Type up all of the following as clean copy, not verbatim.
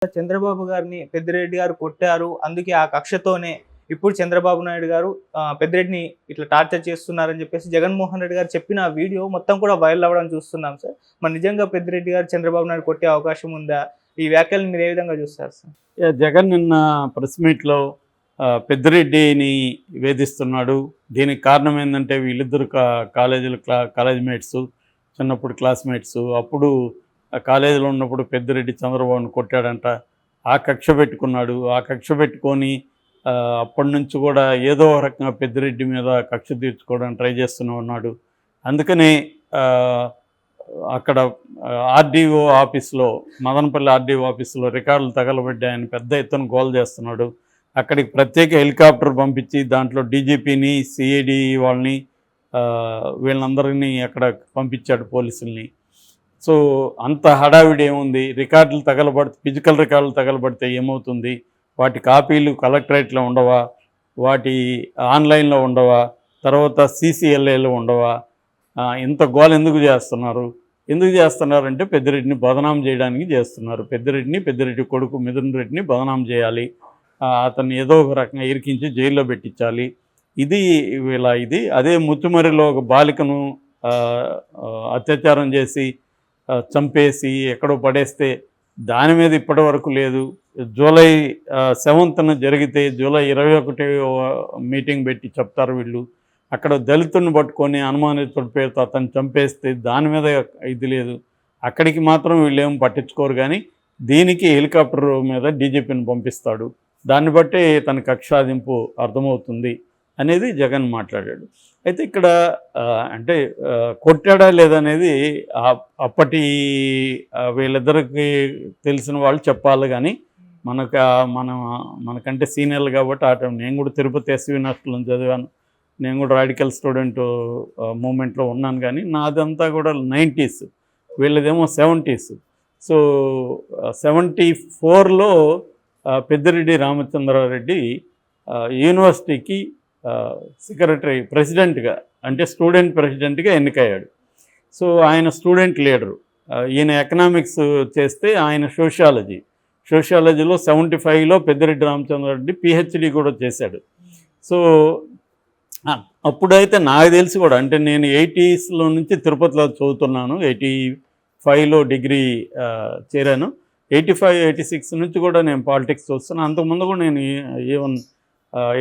చంద్రబాబు గారిని పెద్దిరెడ్డి గారు కొట్టారు. అందుకే ఆ కక్షతోనే ఇప్పుడు చంద్రబాబు నాయుడు గారు పెద్దిరెడ్డిని ఇట్లా టార్చర్ చేస్తున్నారని చెప్పేసి జగన్మోహన్ రెడ్డి గారు చెప్పిన వీడియో మొత్తం కూడా వైరల్ అవ్వడం చూస్తున్నాం సార్. మరి నిజంగా పెద్దిరెడ్డి గారు చంద్రబాబు నాయుడు కొట్టే అవకాశం ఉందా? ఈ వ్యాఖ్యలను మీరు ఏ విధంగా చూస్తారు సార్? జగన్ నిన్న ప్రెస్ మీట్లో పెద్దిరెడ్డిని వేధిస్తున్నాడు. దీనికి కారణం ఏంటంటే వీళ్ళిద్దరు కాలేజ్ మేట్స్, చిన్నప్పుడు క్లాస్మేట్స్. అప్పుడు కాలేజీలో ఉన్నప్పుడు పెద్దిరెడ్డి చంద్రబాబును కొట్టాడంట. ఆ కక్ష పెట్టుకున్నాడు. ఆ కక్ష పెట్టుకొని అప్పటి నుంచి కూడా ఏదో రకంగా పెద్దిరెడ్డి మీద కక్ష తీర్చుకోవడానికి ట్రై చేస్తూనే ఉన్నాడు. అందుకని అక్కడ ఆర్డీఓ ఆఫీస్లో, మదనపల్లి ఆర్డీఓ ఆఫీస్లో రికార్డులు తగలబడ్డాయని పెద్ద ఎత్తున గోల్ చేస్తున్నాడు. అక్కడికి ప్రత్యేక హెలికాప్టర్ పంపించి దాంట్లో డీజీపీని, సిఐడి వాళ్ళని, వీళ్ళందరినీ అక్కడ పంపించాడు, పోలీసుల్ని. సో అంత హడావిడి ఏముంది? రికార్డులు ఫిజికల్ రికార్డులు తగలబడితే ఏమవుతుంది? వాటి కాపీలు కలెక్టరేట్లో ఉండవా? వాటి ఆన్లైన్లో ఉండవా? తర్వాత సీసీఎల్ఏలో ఉండవా? ఇంత గోల ఎందుకు చేస్తున్నారంటే పెద్దిరెడ్డిని బదనాం చేయడానికి చేస్తున్నారు. పెద్దిరెడ్డి కొడుకు మిథున్ రెడ్డిని బదనాం చేయాలి, అతన్ని ఏదో ఒక రకంగా ఇరికించి జైల్లో పెట్టించాలి. ఇది అదే ముత్తుమరిలో ఒక బాలికను అత్యాచారం చేసి చంపేసి ఎక్కడో పడేస్తే దాని మీద ఇప్పటి వరకు లేదు. జూలై 7th జరిగితే జూలై 21 మీటింగ్ పెట్టి చెప్తారు వీళ్ళు. అక్కడ దళితుడిని పట్టుకొని అనుమానితుడి పేరుతో అతను చంపేస్తే దాని మీద ఇది లేదు. అక్కడికి మాత్రం వీళ్ళు ఏం పట్టించుకోరు. కానీ దీనికి హెలికాప్టర్ మీద డీజీపీని పంపిస్తాడు. దాన్ని బట్టే తన కక్షాదింపు అర్థమవుతుంది అనేది జగన్ మాట్లాడాడు. అయితే ఇక్కడ అంటే కొట్టాడా లేదనేది అప్పటి వీళ్ళిద్దరికి తెలిసిన వాళ్ళు చెప్పాలి. కానీ మనకంటే సీనియర్లు కాబట్టి ఆ టైం నేను కూడా తిరుపతి ఎస్వి యూనివర్సిటీలో చదివాను. నేను కూడా రాడికల్ స్టూడెంట్ మూమెంట్లో ఉన్నాను. కానీ నాదంతా కూడా 90s, వీళ్ళదేమో 70s. సో 74లో పెద్దిరెడ్డి రామచంద్రారెడ్డి యూనివర్సిటీకి ప్రెసిడెంట్గా, అంటే స్టూడెంట్ ప్రెసిడెంట్గా ఎన్నికయ్యాడు. సో ఆయన స్టూడెంట్ లీడరు. ఈయన ఎకనామిక్స్ చేస్తే ఆయన సోషియాలజీలో 75లో పెద్దిరెడ్డి రామచంద్రారెడ్డి పిహెచ్డి కూడా చేశాడు. సో అప్పుడైతే నాకు తెలిసి కూడా, అంటే నేను 80sలో నుంచి తిరుపతిలో చదువుతున్నాను. 85లో డిగ్రీ చేరాను. 85, 86 నుంచి కూడా నేను పాలిటిక్స్ చూస్తున్నాను. అంతకుముందు కూడా నేను ఈవెన్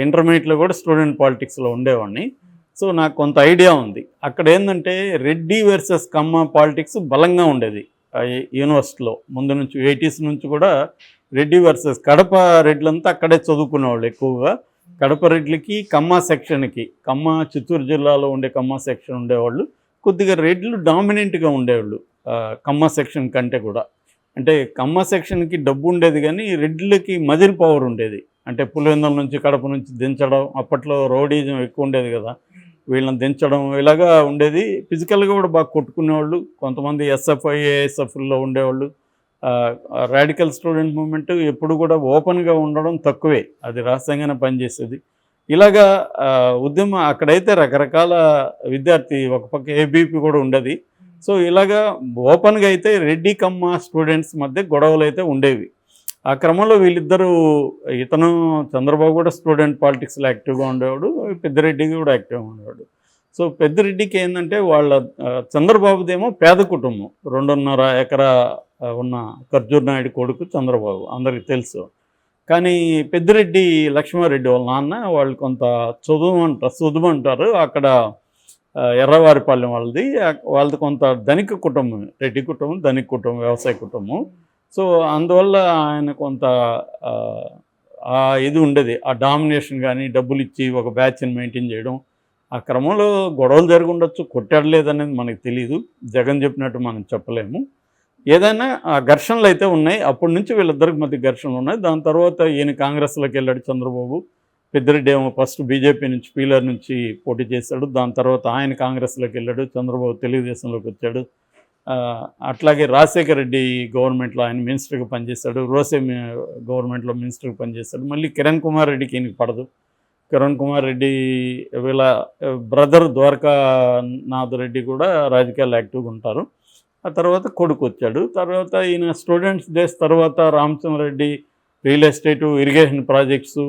ఇంటర్మీడియట్లో కూడా స్టూడెంట్ పాలిటిక్స్లో ఉండేవాడిని. సో నాకు కొంత ఐడియా ఉంది. అక్కడ ఏంటంటే రెడ్డి వర్సెస్ కమ్మ పాలిటిక్స్ బలంగా ఉండేది యూనివర్సిటీలో. ముందు నుంచి 80s నుంచి కూడా రెడ్డి వర్సెస్ కడప రెడ్లంతా అక్కడే చదువుకునేవాళ్ళు ఎక్కువగా. కడప రెడ్లకి కమ్మ చిత్తూరు జిల్లాలో ఉండే కమ్మ సెక్షన్ ఉండేవాళ్ళు. కొద్దిగా రెడ్లు డామినెంట్గా ఉండేవాళ్ళు కమ్మ సెక్షన్ కంటే కూడా. అంటే కమ్మ సెక్షన్కి డబ్బు ఉండేది, కానీ రెడ్లకి మజిల్ పవర్ ఉండేది. అంటే పులివెందుల నుంచి కడప నుంచి దించడం, అప్పట్లో రౌడీజం ఎక్కువ ఉండేది కదా, వీళ్ళని దించడం ఇలాగా ఉండేది. ఫిజికల్గా కూడా బాగా కొట్టుకునేవాళ్ళు. కొంతమంది ఎస్ఎఫ్ఐ, ఏఎస్ఎఫ్లో ఉండేవాళ్ళు. రాడికల్ స్టూడెంట్ మూవ్మెంట్ ఎప్పుడు కూడా ఓపెన్గా ఉండడం తక్కువే, అది రహస్యంగానే పనిచేసేది. ఇలాగా ఉద్యమం అక్కడైతే రకరకాల విద్యార్థి, ఒక పక్క ఏబీపీ కూడా ఉండేది. సో ఇలాగా ఓపెన్గా అయితే రెడ్డి కమ్మ స్టూడెంట్స్ మధ్య గొడవలు అయితే ఉండేవి. ఆ క్రమంలో వీళ్ళిద్దరూ, ఇతను చంద్రబాబు కూడా స్టూడెంట్ పాలిటిక్స్లో యాక్టివ్గా ఉండేవాడు, పెద్దిరెడ్డి కూడా యాక్టివ్గా ఉండేవాడు. సో పెద్దిరెడ్డికి ఏంటంటే చంద్రబాబుదేమో పేద కుటుంబం, 2.5 ఎకరా ఉన్న ఖర్జూర్ నాయుడు కొడుకు చంద్రబాబు, అందరికీ తెలుసు. కానీ పెద్దిరెడ్డి లక్ష్మారెడ్డి వాళ్ళ నాన్న వాళ్ళు కొంత చదువు అంటారు. అక్కడ ఎర్రవారిపాలెం వాళ్ళది కొంత ధనిక కుటుంబం, రెడ్డి కుటుంబం ధనిక కుటుంబం, వ్యవసాయ కుటుంబం. సో అందువల్ల ఆయన కొంత ఇది ఉండేది, ఆ డామినేషన్. కానీ డబ్బులు ఇచ్చి ఒక బ్యాచ్ని మెయింటైన్ చేయడం, ఆ క్రమంలో గొడవలు జరిగి ఉండొచ్చు. కొట్టాడు లేదనేది మనకు తెలియదు, జగన్ చెప్పినట్టు మనం చెప్పలేము. ఏదైనా ఆ ఘర్షణలు అయితే ఉన్నాయి. అప్పటి నుంచి వీళ్ళిద్దరికి మధ్య ఘర్షణలు ఉన్నాయి. దాని తర్వాత ఈయన కాంగ్రెస్లోకి వెళ్ళాడు చంద్రబాబు. పెద్దిరెడ్డి ఏమో ఫస్ట్ బీజేపీ నుంచి, పీలర్ నుంచి పోటీ చేశాడు. దాని తర్వాత ఆయన కాంగ్రెస్లోకి వెళ్ళాడు, చంద్రబాబు తెలుగుదేశంలోకి వచ్చాడు. అట్లాగే రాజశేఖర రెడ్డి గవర్నమెంట్లో ఆయన మినిస్టర్గా పనిచేశాడు, రోసే గవర్నమెంట్లో మినిస్టర్గా పనిచేశాడు. మళ్ళీ కిరణ్ కుమార్ రెడ్డికి ఈయనకి పడదు. కిరణ్ కుమార్ రెడ్డి వీళ్ళ బ్రదర్ ద్వారకానాథ్ రెడ్డి కూడా రాజకీయాల్లో యాక్టివ్గా ఉంటారు. ఆ తర్వాత కొడుకు వచ్చాడు. తర్వాత ఈయన స్టూడెంట్స్ డేస్ తర్వాత Ramachandra Reddy real estate, irrigation projects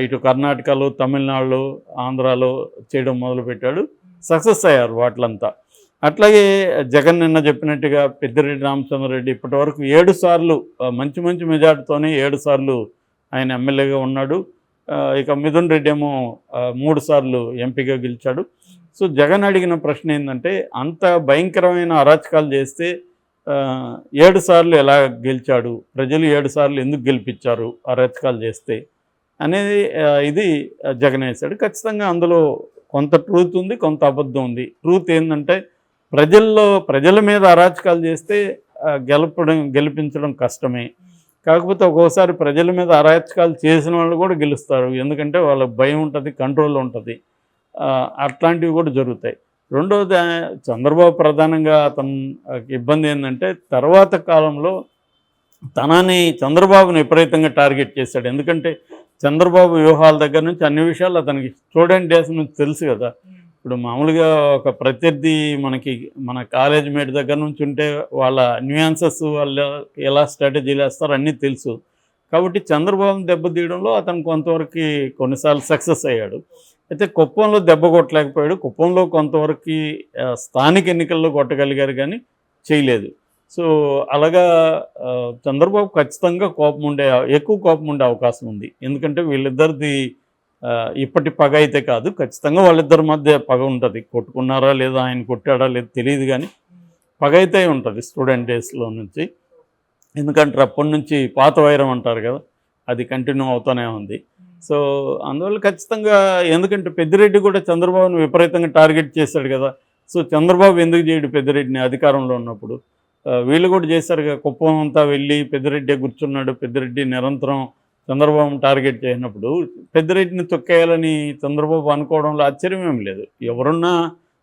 ఇటు కర్ణాటకలో, తమిళనాడులో, ఆంధ్రాలో చేయడం మొదలుపెట్టాడు. సక్సెస్ అయ్యారు వాటిలంతా. అట్లాగే జగన్ నిన్న చెప్పినట్టుగా పెద్దిరెడ్డి రామచంద్రరెడ్డి ఇప్పటివరకు 7 సార్లు మంచి మంచి మెజార్టీతోనే 7 సార్లు ఆయన ఎమ్మెల్యేగా ఉన్నాడు. ఇక మిథున్ రెడ్డి ఏమో 3 సార్లు ఎంపీగా గెలిచాడు. సో జగన్ అడిగిన ప్రశ్న ఏంటంటే, అంత భయంకరమైన అరాచకాలు చేస్తే 7 సార్లు ఎలా గెలిచాడు, ప్రజలు 7 సార్లు ఎందుకు గెలిపించారు అరాచకాలు చేస్తే అనేది ఇది జగన్ వేశాడు. ఖచ్చితంగా అందులో కొంత ట్రూత్ ఉంది, కొంత అబద్ధం ఉంది. ట్రూత్ ఏంటంటే, ప్రజల మీద అరాచకాలు చేస్తే గెలిపించడం కష్టమే. కాకపోతే ఒక్కోసారి ప్రజల మీద అరాచకాలు చేసిన వాళ్ళు కూడా గెలుస్తారు. ఎందుకంటే వాళ్ళకి భయం ఉంటుంది, కంట్రోల్ ఉంటుంది. అట్లాంటివి కూడా జరుగుతాయి. రెండోది, చంద్రబాబు ప్రధానంగా అతను ఇబ్బంది ఏంటంటే, తర్వాత కాలంలో చంద్రబాబుని విపరీతంగా టార్గెట్ చేశాడు. ఎందుకంటే చంద్రబాబు వ్యూహాల దగ్గర నుంచి అన్ని విషయాలు అతనికి స్టూడెంట్ డేస్ నుంచి తెలుసు కదా. ఇప్పుడు మామూలుగా ఒక ప్రత్యర్థి మన కాలేజ్ మేట్ దగ్గర నుంచి ఉంటే వాళ్ళ న్యూయాన్సెస్, వాళ్ళు ఎలా స్ట్రాటజీలు వేస్తారో అన్నీ తెలుసు. కాబట్టి చంద్రబాబుని దెబ్బతీయడంలో అతను కొంతవరకు కొన్నిసార్లు సక్సెస్ అయ్యాడు. అయితే కుప్పంలో దెబ్బ కొట్టలేకపోయాడు. కుప్పంలో కొంతవరకు స్థానిక ఎన్నికల్లో కొట్టగలిగారు కానీ చేయలేదు. సో అలాగా చంద్రబాబు ఖచ్చితంగా ఎక్కువ కోపం ఉండే అవకాశం ఉంది. ఎందుకంటే వీళ్ళిద్దరిది ఇప్పటి పగ అయితే కాదు, ఖచ్చితంగా వాళ్ళిద్దరి మధ్య పగ ఉంటుంది. కొట్టుకున్నారా లేదా, ఆయన కొట్టాడా లేదు తెలియదు, కానీ పగ అయితే ఉంటుంది స్టూడెంట్ డేస్లో నుంచి. ఎందుకంటే అప్పటి నుంచి పాత వైరం అంటారు కదా, అది కంటిన్యూ అవుతూనే ఉంది. సో అందువల్ల ఖచ్చితంగా, ఎందుకంటే పెద్దిరెడ్డి కూడా చంద్రబాబుని విపరీతంగా టార్గెట్ చేశాడు కదా. సో చంద్రబాబు ఎందుకు చేయడు పెద్దిరెడ్డిని అధికారంలో ఉన్నప్పుడు? వీళ్ళు కూడా చేశారుగా. కుప్పం అంతా వెళ్ళి పెద్దిరెడ్డి కూర్చున్నాడు. పెద్దిరెడ్డి నిరంతరం చంద్రబాబుని టార్గెట్ చేసినప్పుడు పెద్దిరెడ్డిని తొక్కేయాలని చంద్రబాబు అనుకోవడంలో ఆశ్చర్యమేం లేదు. ఎవరున్నా,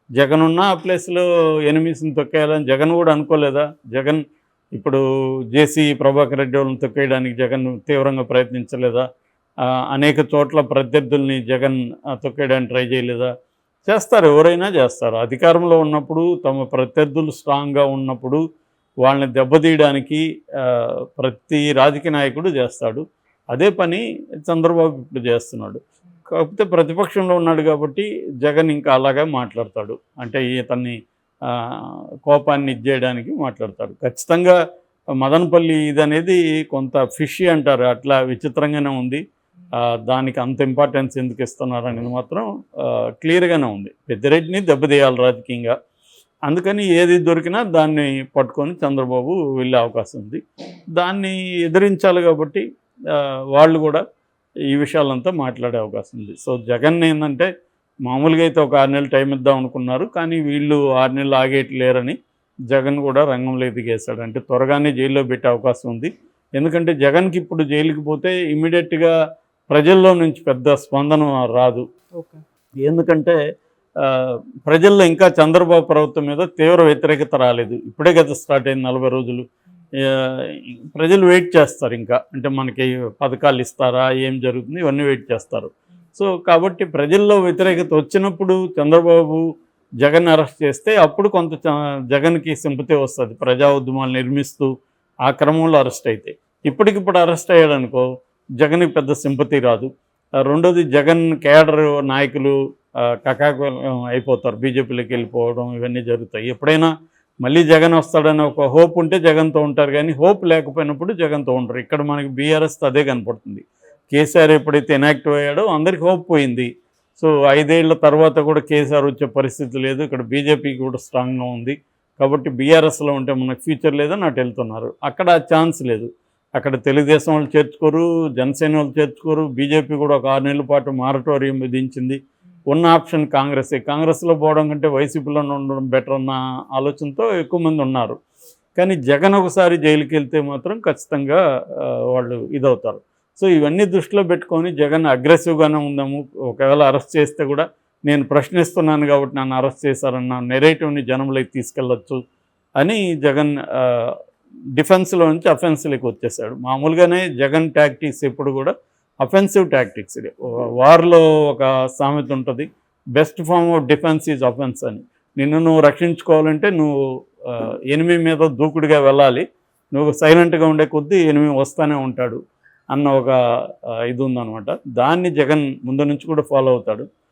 జగన్ ఉన్నా ఆ ప్లేస్లో ఎనిమిస్ని తొక్కేయాలని జగన్ కూడా అనుకోలేదా? జగన్ ఇప్పుడు జేసీ ప్రభాకర్ రెడ్డి వాళ్ళని తొక్కేయడానికి జగన్ తీవ్రంగా ప్రయత్నించలేదా? అనేక చోట్ల ప్రత్యర్థుల్ని జగన్ తొక్కేయడానికి ట్రై చేయలేదా? చేస్తారు, ఎవరైనా చేస్తారు. అధికారంలో ఉన్నప్పుడు, తమ ప్రత్యర్థులు స్ట్రాంగ్గా ఉన్నప్పుడు వాళ్ళని దెబ్బతీయడానికి ప్రతి రాజకీయ నాయకుడు చేస్తాడు. అదే పని చంద్రబాబు ఇప్పుడు చేస్తున్నాడు. కాకపోతే ప్రతిపక్షంలో ఉన్నాడు కాబట్టి జగన్ ఇంకా అలాగే మాట్లాడతాడు. అంటే ఇతన్ని కోపాన్ని ఇచ్చేయడానికి మాట్లాడతాడు. ఖచ్చితంగా మదనపల్లి ఇదనేది కొంత ఫిషీ అంటారు, అట్లా విచిత్రంగానే ఉంది. దానికి అంత ఇంపార్టెన్స్ ఎందుకు ఇస్తున్నారు అనేది మాత్రం క్లియర్గానే ఉంది. పెద్దిరెడ్డిని దెబ్బతీయాలి రాజకీయంగా, అందుకని ఏది దొరికినా దాన్ని పట్టుకొని చంద్రబాబు వెళ్ళే అవకాశం ఉంది. దాన్ని ఎదిరించాలి కాబట్టి వాళ్ళు కూడా ఈ విషయాలంతా మాట్లాడే అవకాశం ఉంది. సో జగన్ ఏంటంటే, మామూలుగా అయితే ఒక 6 నెలలు టైం ఇద్దాం అనుకున్నారు, కానీ వీళ్ళు 6 నెలలు ఆగేయట్లేరని జగన్ కూడా రంగంలో దిగేశాడు. అంటే త్వరగానే జైల్లో పెట్టే అవకాశం ఉంది. ఎందుకంటే జగన్కి ఇప్పుడు జైలుకి పోతే ఇమ్మీడియట్గా ప్రజల్లో నుంచి పెద్ద స్పందన రాదు. ఎందుకంటే ప్రజల్లో ఇంకా చంద్రబాబు ప్రభుత్వం మీద తీవ్ర వ్యతిరేకత రాలేదు. ఇప్పుడే కదా స్టార్ట్ అయింది 40 రోజులు. ప్రజలు వెయిట్ చేస్తారు ఇంకా, అంటే మనకి పథకాలు ఇస్తారా, ఏం జరుగుతుంది, ఇవన్నీ వెయిట్ చేస్తారు. సో కాబట్టి ప్రజల్లో వ్యతిరేకత వచ్చినప్పుడు చంద్రబాబు జగన్ అరెస్ట్ చేస్తే అప్పుడు కొంత జగన్కి సింపతి వస్తుంది, ప్రజా ఉద్యమాలు నిర్మిస్తూ ఆ క్రమంలో అరెస్ట్ అయితే. ఇప్పటికిప్పుడు అరెస్ట్ అయ్యాడనుకో జగన్కి పెద్ద సింపతి రాదు. రెండోది, జగన్ కేడర్ నాయకులు కకాకులం అయిపోతారు, బీజేపీలోకి వెళ్ళిపోవడం ఇవన్నీ జరుగుతాయి. ఎప్పుడైనా మళ్ళీ జగన్ వస్తాడని ఒక హోప్ ఉంటే జగన్తో ఉంటారు, కానీ హోప్ లేకపోయినప్పుడు జగన్తో ఉంటారు. ఇక్కడ మనకి బీఆర్ఎస్ అదే కనపడుతుంది. కేసీఆర్ ఎప్పుడైతే ఇనాక్టివ్ అయ్యాడో అందరికి హోప్ పోయింది. సో 5 ఏళ్ల తర్వాత కూడా కేసీఆర్ వచ్చే పరిస్థితి లేదు. ఇక్కడ బీజేపీకి కూడా స్ట్రాంగ్గా ఉంది. కాబట్టి బీఆర్ఎస్లో ఉంటే మనకు ఫ్యూచర్ లేదని అటు వెళ్తున్నారు. అక్కడ ఛాన్స్ లేదు. అక్కడ తెలుగుదేశం వాళ్ళు చేర్చుకోరు, జనసేన వాళ్ళు చేర్చుకోరు. బీజేపీ కూడా ఒక 6 నెలల పాటు మారటోరియం విధించింది. ఉన్న ఆప్షన్ కాంగ్రెస్. కాంగ్రెస్లో పోవడం కంటే వైసీపీలో ఉండడం బెటర్ అన్న ఆలోచనతో ఎక్కువ మంది ఉన్నారు. కానీ జగన్ ఒకసారి జైలుకి వెళ్తే మాత్రం ఖచ్చితంగా వాళ్ళు ఇదవుతారు. సో ఇవన్నీ దృష్టిలో పెట్టుకొని జగన్ అగ్రెసివ్గానే ఉందాము, ఒకవేళ అరెస్ట్ చేస్తే కూడా నేను ప్రశ్నిస్తున్నాను కాబట్టి నన్ను అరెస్ట్ చేశారన్న నెరేటివ్ని జనంలోకి తీసుకెళ్ళచ్చు అని జగన్ డిఫెన్స్లో నుంచి అఫెన్స్లోకి వచ్చేసాడు. మామూలుగానే జగన్ టాక్టిక్స్ ఎప్పుడు కూడా అఫెన్సివ్ టాక్టిక్స్. వార్లో ఒక సామెత ఉంటుంది, best form of defence is offence అని. నిన్ను నువ్వు రక్షించుకోవాలంటే నువ్వు ఎనిమి మీద దూకుడుగా వెళ్ళాలి, నువ్వు సైలెంట్గా ఉండే కొద్దీ ఎనిమి వస్తూనే ఉంటాడు అన్న ఒక ఇది ఉందన్నమాట. దాన్ని జగన్ ముందు నుంచి కూడా ఫాలో అవుతాడు.